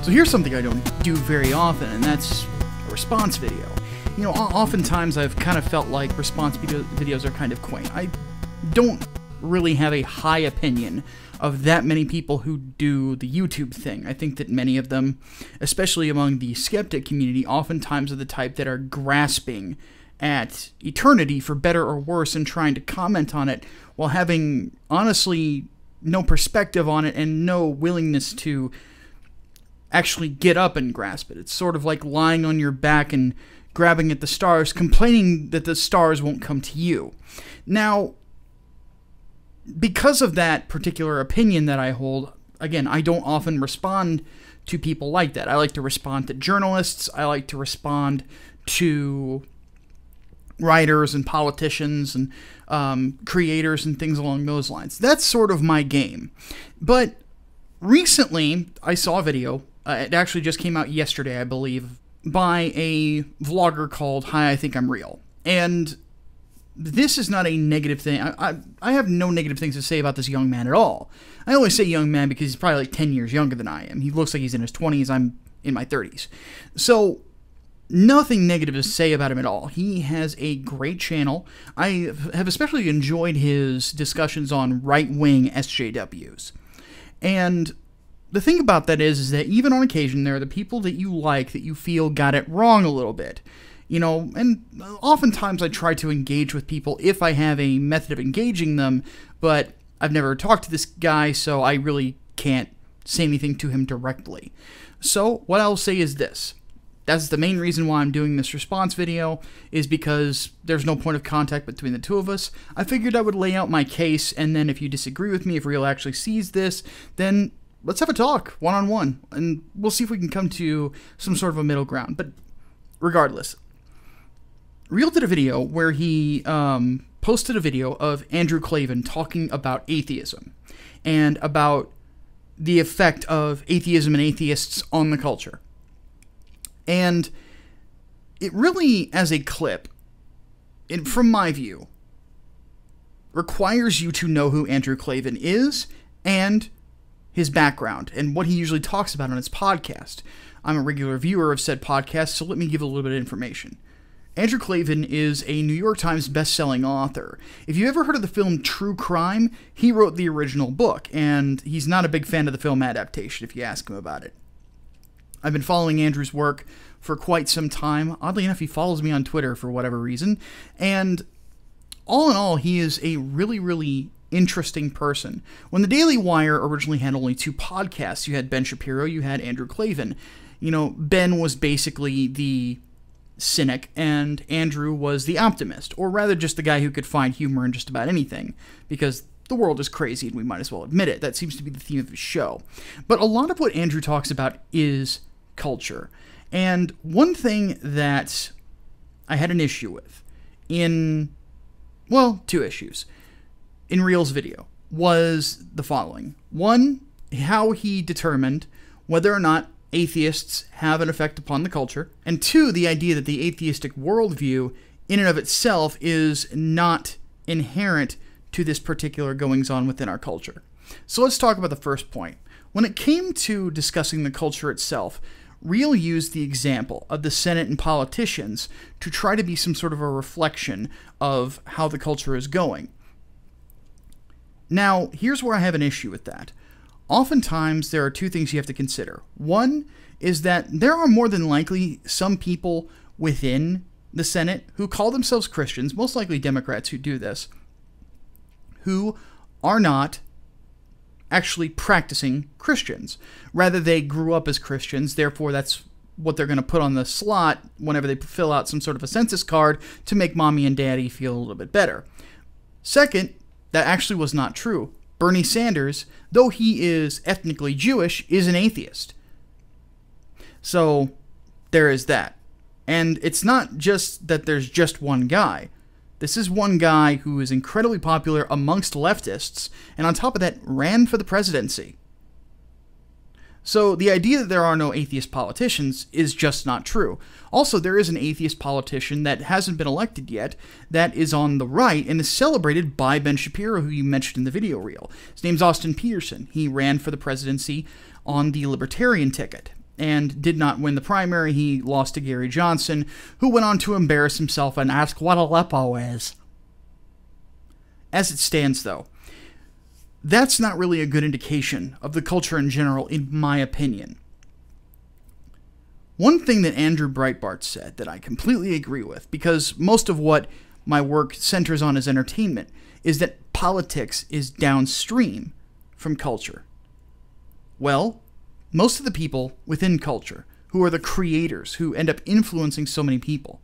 So here's something I don't do very often, and that's a response video. You know, oftentimes I've kind of felt like response videos are kind of quaint. I don't really have a high opinion of that many people who do the YouTube thing. I think that many of them, especially among the skeptic community, oftentimes are the type that are grasping at eternity for better or worse and trying to comment on it while having, honestly, no perspective on it and no willingness to actually get up and grasp it. It's sort of like lying on your back and grabbing at the stars, complaining that the stars won't come to you. Now, because of that particular opinion that I hold, again, I don't often respond to people like that. I like to respond to journalists. I like to respond to writers and politicians and creators and things along those lines. That's sort of my game. But recently, I saw a video. It actually just came out yesterday, I believe, by a vlogger called Hi, I Think I'm Real. And this is not a negative thing. I have no negative things to say about this young man at all. I only say young man because he's probably like 10 years younger than I am. He looks like he's in his 20s. I'm in my 30s. So nothing negative to say about him at all. He has a great channel. I have especially enjoyed his discussions on right-wing SJWs. And the thing about that is that even on occasion, there are the people that you like that you feel got it wrong a little bit. You know, and oftentimes I try to engage with people if I have a method of engaging them, but I've never talked to this guy, so I really can't say anything to him directly. So what I'll say is this. That's the main reason why I'm doing this response video, is because there's no point of contact between the two of us. I figured I would lay out my case, and then if you disagree with me, if Real actually sees this, then let's have a talk, one-on-one, and we'll see if we can come to some sort of a middle ground. But regardless, Real did a video where he posted a video of Andrew Klavan talking about atheism and about the effect of atheism and atheists on the culture. And it really, as a clip, from my view, requires you to know who Andrew Klavan is and his background and what he usually talks about on his podcast. I'm a regular viewer of said podcast, so let me give a little bit of information. Andrew Klavan is a New York Times best-selling author. If you've ever heard of the film True Crime, he wrote the original book, and he's not a big fan of the film adaptation if you ask him about it. I've been following Andrew's work for quite some time. Oddly enough, he follows me on Twitter for whatever reason, and all in all, he is a really, really interesting person. When the Daily Wire originally had only 2 podcasts, you had Ben Shapiro, you had Andrew Klavan. You know, Ben was basically the cynic, and Andrew was the optimist, or rather just the guy who could find humor in just about anything, because the world is crazy and we might as well admit it. That seems to be the theme of his show. But a lot of what Andrew talks about is culture. And one thing that I had an issue with well, 2 issues, in Real's video, was the following. One, how he determined whether or not atheists have an effect upon the culture, and 2, the idea that the atheistic worldview in and of itself is not inherent to this particular goings-on within our culture. So let's talk about the first point. When it came to discussing the culture itself, Real used the example of the Senate and politicians to try to be some sort of a reflection of how the culture is going. Now, here's where I have an issue with that. Oftentimes, there are 2 things you have to consider. One is that there are more than likely some people within the Senate who call themselves Christians, most likely Democrats who do this, who are not actually practicing Christians. Rather, they grew up as Christians, therefore that's what they're going to put on the slot whenever they fill out some sort of a census card to make mommy and daddy feel a little bit better. Second, that actually was not true. Bernie Sanders, though he is ethnically Jewish, is an atheist. So there is that. And it's not just that there's just one guy. This is one guy who is incredibly popular amongst leftists, and on top of that, ran for the presidency. So the idea that there are no atheist politicians is just not true. Also, there is an atheist politician that hasn't been elected yet that is on the right and is celebrated by Ben Shapiro, who you mentioned in the video reel. His name's Austin Peterson. He ran for the presidency on the Libertarian ticket. and did not win the primary. He lost to Gary Johnson, who went on to embarrass himself and ask what Aleppo is. As it stands, though, that's not really a good indication of the culture in general, in my opinion. One thing that Andrew Breitbart said that I completely agree with, because most of what my work centers on as entertainment, is that politics is downstream from culture. Well, most of the people within culture, who are the creators, who end up influencing so many people,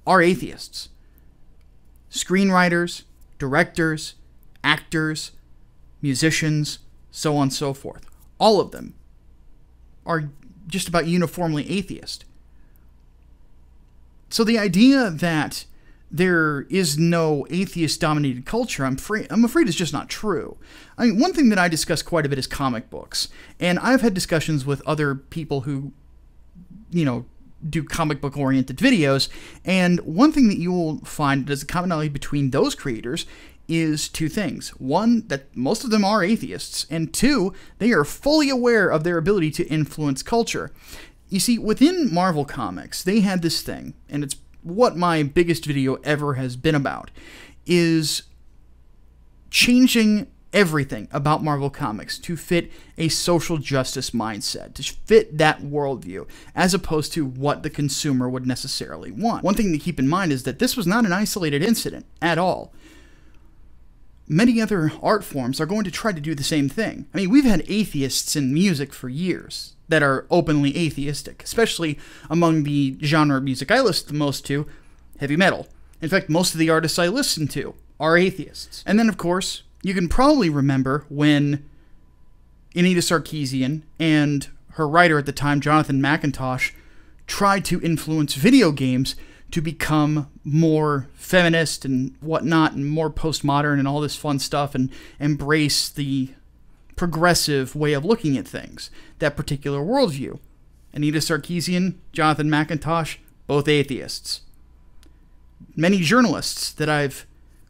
are atheists. Screenwriters, directors, actors, musicians, so on and so forth. All of them are just about uniformly atheist. So the idea that there is no atheist-dominated culture, I'm afraid is just not true. I mean, one thing that I discuss quite a bit is comic books, and I've had discussions with other people who, do comic book-oriented videos, and one thing that you will find as a commonality between those creators is two things. One, that most of them are atheists, and two, they are fully aware of their ability to influence culture. You see, within Marvel Comics, they had this thing, and it's what my biggest video ever has been about, is changing everything about Marvel Comics to fit a social justice mindset, to fit that worldview, as opposed to what the consumer would necessarily want. One thing to keep in mind is that this was not an isolated incident at all. Many other art forms are going to try to do the same thing. I mean, we've had atheists in music for years that are openly atheistic, especially among the genre of music I listen the most to, heavy metal. In fact, most of the artists I listen to are atheists. And then, of course, you can probably remember when Anita Sarkeesian and her writer at the time, Jonathan McIntosh, tried to influence video games to become more feminist and whatnot, and more postmodern and all this fun stuff, and embrace the progressive way of looking at things, that particular worldview. Anita Sarkeesian, Jonathan McIntosh, both atheists. Many journalists that I've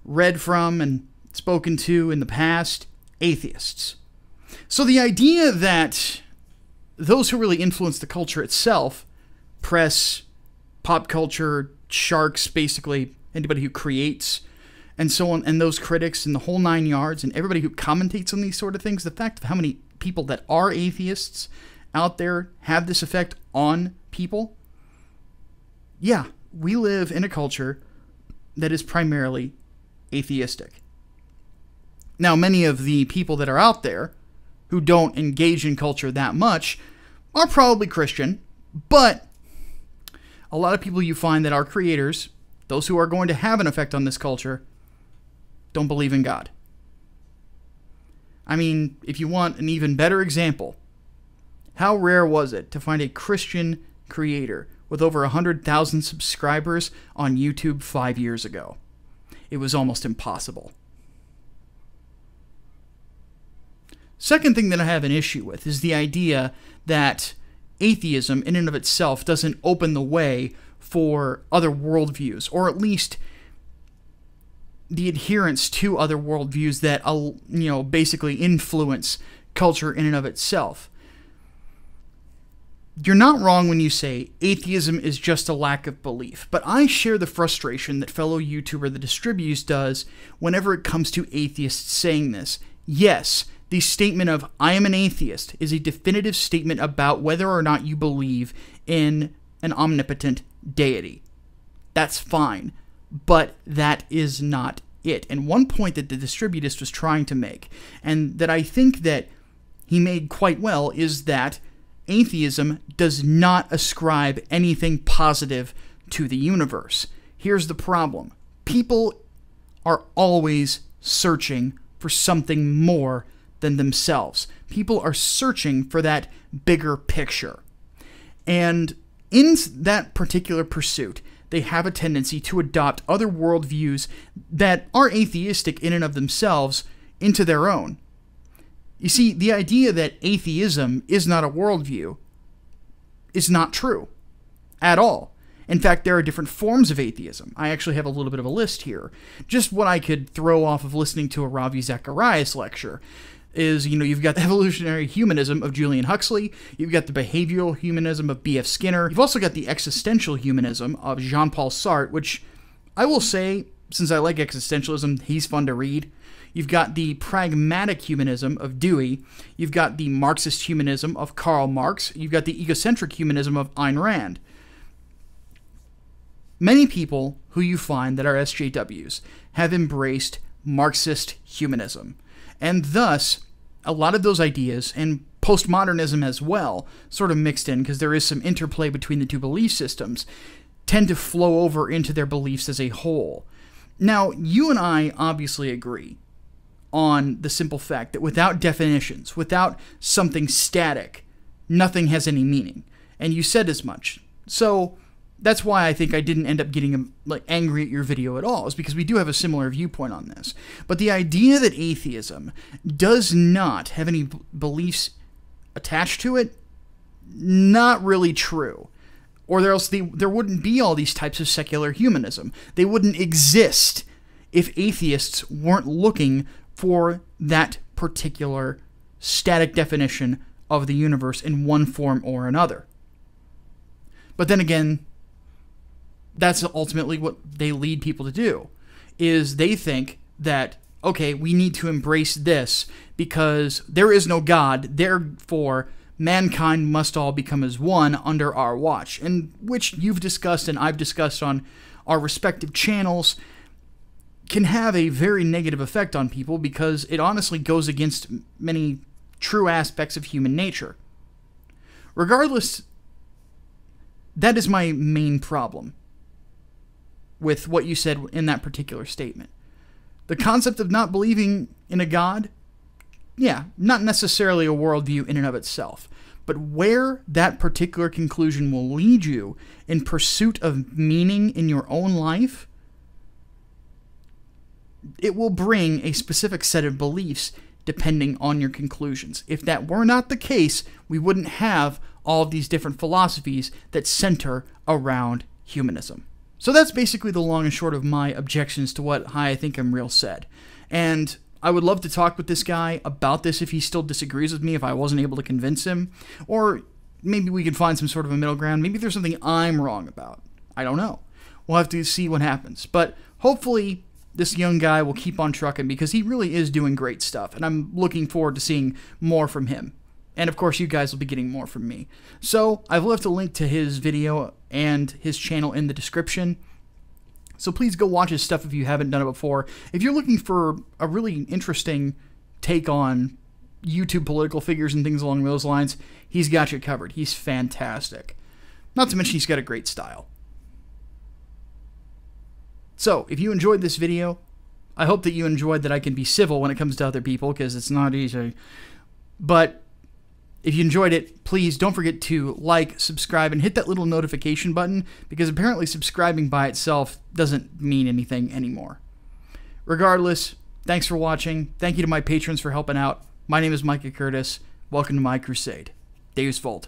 read from and spoken to in the past, atheists. So the idea that those who really influence the culture itself, press, pop culture, sharks, basically anybody who creates, and so on, and those critics and the whole 9 yards, and everybody who commentates on these sort of things, the fact of how many people that are atheists out there have this effect on people, yeah, we live in a culture that is primarily atheistic. Now, many of the people that are out there who don't engage in culture that much are probably Christian, but a lot of people you find that are creators, those who are going to have an effect on this culture, don't believe in God. I mean, if you want an even better example, how rare was it to find a Christian creator with over 100,000 subscribers on YouTube 5 years ago? It was almost impossible. Second thing that I have an issue with is the idea that atheism in and of itself doesn't open the way for other worldviews, or at least the adherence to other worldviews that, basically influence culture in and of itself. You're not wrong when you say atheism is just a lack of belief, but I share the frustration that fellow YouTuber The Distribuse does whenever it comes to atheists saying this. Yes, the statement of "I am an atheist" is a definitive statement about whether or not you believe in an omnipotent deity. That's fine, but that is not it. And one point that the Distributist was trying to make, and that I think that he made quite well, is that atheism does not ascribe anything positive to the universe. Here's the problem. People are always searching for something more than themselves. People are searching for that bigger picture. And in that particular pursuit, they have a tendency to adopt other worldviews that are atheistic in and of themselves into their own. You see, the idea that atheism is not a worldview is not true at all. In fact, there are different forms of atheism. I actually have a little bit of a list here. Just what I could throw off of listening to a Ravi Zacharias lecture. is, you've got the evolutionary humanism of Julian Huxley, you've got the behavioral humanism of B.F. Skinner, you've also got the existential humanism of Jean-Paul Sartre, which I will say, since I like existentialism, he's fun to read. You've got the pragmatic humanism of Dewey, you've got the Marxist humanism of Karl Marx, you've got the egocentric humanism of Ayn Rand. Many people who you find that are SJWs have embraced Marxist humanism. And thus, a lot of those ideas, and postmodernism as well, sort of mixed in, because there is some interplay between the two belief systems, tend to flow over into their beliefs as a whole. Now, you and I obviously agree on the simple fact that without definitions, without something static, nothing has any meaning. And you said as much. So that's why I think I didn't end up getting angry at your video at all, is because we do have a similar viewpoint on this. But the idea that atheism does not have any beliefs attached to it, not really true. Or else there wouldn't be all these types of secular humanism. They wouldn't exist if atheists weren't looking for that particular static definition of the universe in one form or another. But then again, that's ultimately what they lead people to do, is they think that, okay, we need to embrace this because there is no God, therefore mankind must all become as one under our watch, and which you've discussed and I've discussed on our respective channels can have a very negative effect on people because it honestly goes against many true aspects of human nature. Regardless, that is my main problem with what you said in that particular statement. The concept of not believing in a God, yeah, not necessarily a worldview in and of itself, but where that particular conclusion will lead you in pursuit of meaning in your own life, it will bring a specific set of beliefs depending on your conclusions. If that were not the case, we wouldn't have all of these different philosophies that center around humanism. So that's basically the long and short of my objections to what Hi, I Think I'm Real said. And I would love to talk with this guy about this if he still disagrees with me, if I wasn't able to convince him. Or maybe we could find some sort of a middle ground. Maybe there's something I'm wrong about. I don't know. We'll have to see what happens. But hopefully this young guy will keep on trucking because he really is doing great stuff. And I'm looking forward to seeing more from him. And of course, you guys will be getting more from me. So I've left a link to his video and his channel in the description. So please go watch his stuff if you haven't done it before. If you're looking for a really interesting take on YouTube political figures and things along those lines, he's got you covered. He's fantastic. Not to mention he's got a great style. So if you enjoyed this video, I hope that you enjoyed that I can be civil when it comes to other people, because it's not easy. But if you enjoyed it, please don't forget to like, subscribe, and hit that little notification button, because apparently subscribing by itself doesn't mean anything anymore. Regardless, thanks for watching. Thank you to my patrons for helping out. My name is Micah Curtis. Welcome to my crusade. Deus Vult.